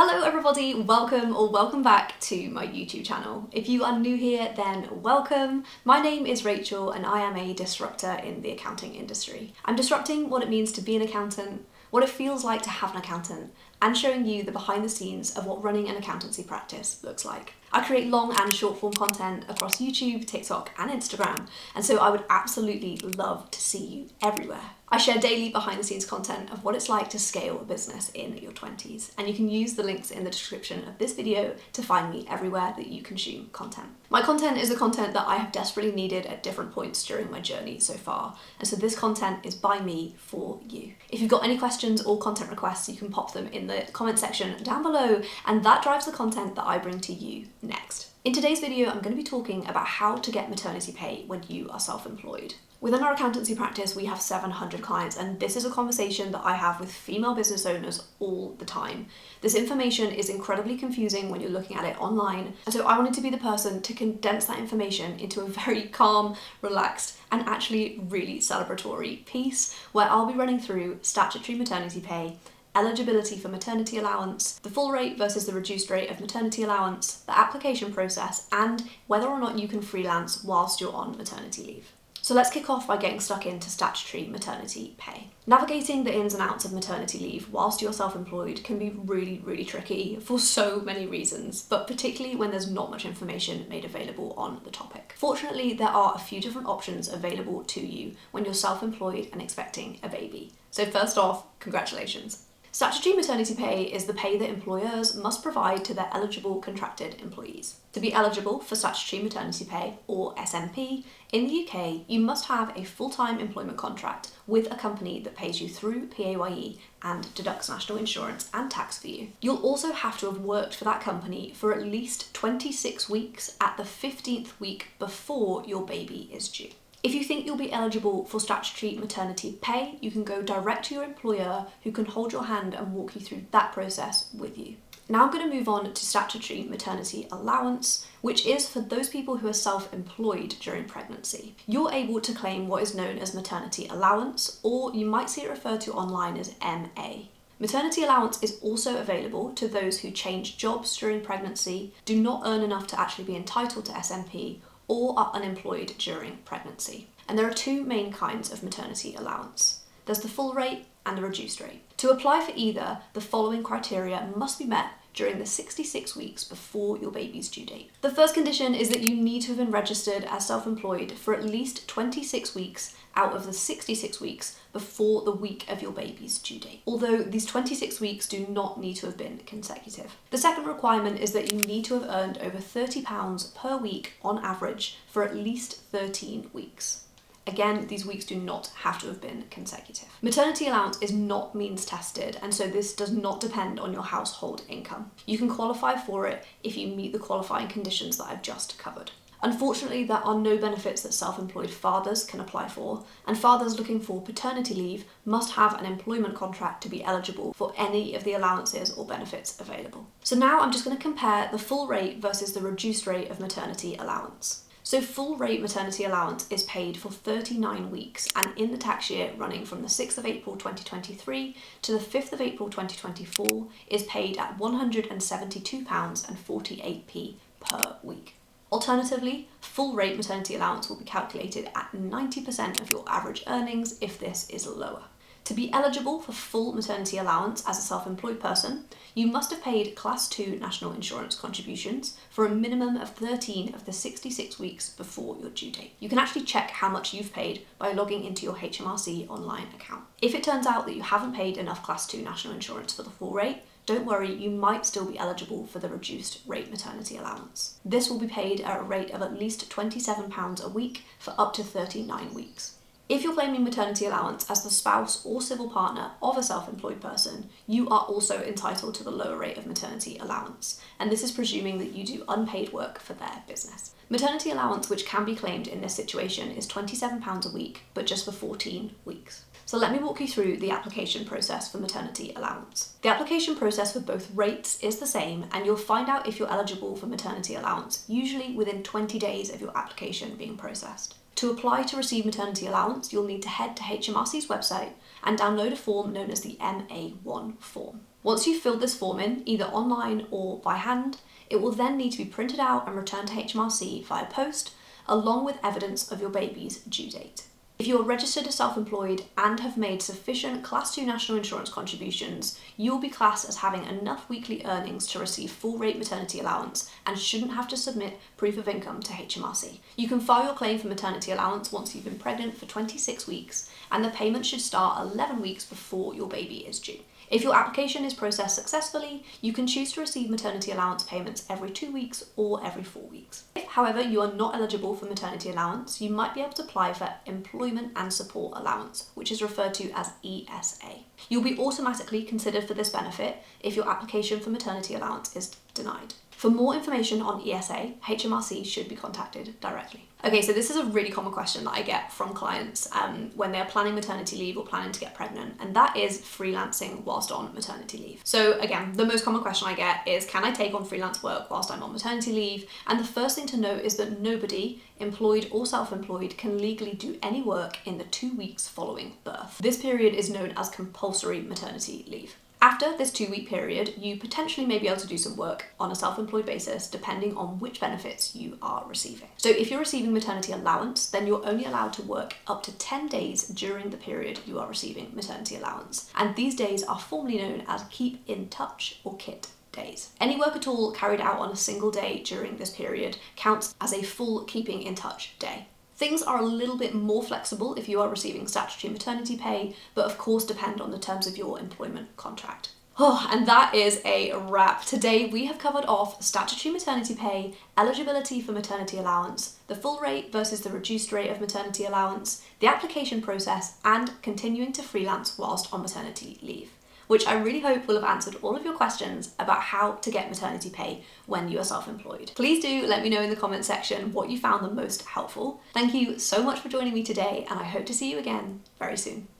Hello everybody, welcome back to my YouTube channel. If you are new here, then welcome. My name is Rachel and I am a disruptor in the accounting industry. I'm disrupting what it means to be an accountant, what it feels like to have an accountant, and showing you the behind the scenes of what running an accountancy practice looks like. I create long and short form content across YouTube, TikTok, and Instagram, and so I would absolutely love to see you everywhere. I share daily behind the scenes content of what it's like to scale a business in your 20s, and you can use the links in the description of this video to find me everywhere that you consume content. My content is the content that I have desperately needed at different points during my journey so far, and so this content is by me for you. If you've got any questions or content requests, you can pop them in the comment section down below, and that drives the content that I bring to you next. In today's video, I'm going to be talking about how to get maternity pay when you are self-employed. Within our accountancy practice, we have 700 clients, and this is a conversation that I have with female business owners all the time. This information is incredibly confusing when you're looking at it online, and so I wanted to be the person to condense that information into a very calm, relaxed, and actually really celebratory piece where I'll be running through statutory maternity pay, eligibility for maternity allowance, the full rate versus the reduced rate of maternity allowance, the application process, and whether or not you can freelance whilst you're on maternity leave. So let's kick off by getting stuck into statutory maternity pay. Navigating the ins and outs of maternity leave whilst you're self-employed can be really tricky for so many reasons, but particularly when there's not much information made available on the topic. Fortunately, there are a few different options available to you when you're self-employed and expecting a baby. So first off, congratulations. Statutory maternity pay is the pay that employers must provide to their eligible contracted employees. To be eligible for statutory maternity pay, or SMP, in the UK, you must have a full-time employment contract with a company that pays you through PAYE and deducts national insurance and tax for you. You'll also have to have worked for that company for at least 26 weeks at the 15th week before your baby is due. If you think you'll be eligible for statutory maternity pay, you can go direct to your employer who can hold your hand and walk you through that process with you. Now I'm going to move on to statutory maternity allowance, which is for those people who are self-employed during pregnancy. You're able to claim what is known as maternity allowance, or you might see it referred to online as MA. Maternity allowance is also available to those who change jobs during pregnancy, do not earn enough to actually be entitled to SMP, or are unemployed during pregnancy. And there are two main kinds of maternity allowance. There's the full rate and the reduced rate. To apply for either, the following criteria must be met during the 66 weeks before your baby's due date. The first condition is that you need to have been registered as self-employed for at least 26 weeks out of the 66 weeks before the week of your baby's due date, although these 26 weeks do not need to have been consecutive. The second requirement is that you need to have earned over £30 per week on average for at least 13 weeks. Again, these weeks do not have to have been consecutive. Maternity allowance is not means tested, and so this does not depend on your household income. You can qualify for it if you meet the qualifying conditions that I've just covered. Unfortunately, there are no benefits that self-employed fathers can apply for, and fathers looking for paternity leave must have an employment contract to be eligible for any of the allowances or benefits available. So now I'm just going to compare the full rate versus the reduced rate of maternity allowance. So full rate maternity allowance is paid for 39 weeks and in the tax year running from the 6th of April 2023 to the 5th of April 2024 is paid at £172.48 per week. Alternatively, full rate maternity allowance will be calculated at 90% of your average earnings if this is lower. To be eligible for full maternity allowance as a self-employed person, you must have paid Class 2 national insurance contributions for a minimum of 13 of the 66 weeks before your due date. You can actually check how much you've paid by logging into your HMRC online account. If it turns out that you haven't paid enough Class 2 national insurance for the full rate, don't worry, you might still be eligible for the reduced rate maternity allowance. This will be paid at a rate of at least £27 a week for up to 39 weeks. If you're claiming maternity allowance as the spouse or civil partner of a self-employed person, you are also entitled to the lower rate of maternity allowance, and this is presuming that you do unpaid work for their business. Maternity allowance which can be claimed in this situation is £27 a week, but just for 14 weeks. So let me walk you through the application process for maternity allowance. The application process for both rates is the same, and you'll find out if you're eligible for maternity allowance, usually within 20 days of your application being processed. To apply to receive maternity allowance, you'll need to head to HMRC's website and download a form known as the MA1 form. Once you've filled this form in, either online or by hand, it will then need to be printed out and returned to HMRC via post, along with evidence of your baby's due date. If you are registered as self-employed and have made sufficient Class 2 national insurance contributions, you will be classed as having enough weekly earnings to receive full rate maternity allowance and shouldn't have to submit proof of income to HMRC. You can file your claim for maternity allowance once you've been pregnant for 26 weeks, and the payment should start 11 weeks before your baby is due. If your application is processed successfully, you can choose to receive maternity allowance payments every 2 weeks or every 4 weeks. If, however, you are not eligible for maternity allowance, you might be able to apply for Employment and Support Allowance, which is referred to as ESA. You'll be automatically considered for this benefit if your application for maternity allowance is denied. For more information on ESA, HMRC should be contacted directly. Okay, so this is a really common question that I get from clients when they're planning maternity leave or planning to get pregnant, and that is freelancing whilst on maternity leave. So again, the most common question I get is, can I take on freelance work whilst I'm on maternity leave? And the first thing to note is that nobody, employed or self-employed, can legally do any work in the 2 weeks following birth. This period is known as compulsory maternity leave. After this 2-week period, you potentially may be able to do some work on a self-employed basis depending on which benefits you are receiving. So if you're receiving maternity allowance, then you're only allowed to work up to 10 days during the period you are receiving maternity allowance. And these days are formally known as Keep in Touch or KIT days. Any work at all carried out on a single day during this period counts as a full Keeping in Touch day. Things are a little bit more flexible if you are receiving statutory maternity pay, but of course depend on the terms of your employment contract. Oh, and that is a wrap. Today we have covered off statutory maternity pay, eligibility for maternity allowance, the full rate versus the reduced rate of maternity allowance, the application process, and continuing to freelance whilst on maternity leave, which I really hope will have answered all of your questions about how to get maternity pay when you are self-employed. Please do let me know in the comment section what you found the most helpful. Thank you so much for joining me today, and I hope to see you again very soon.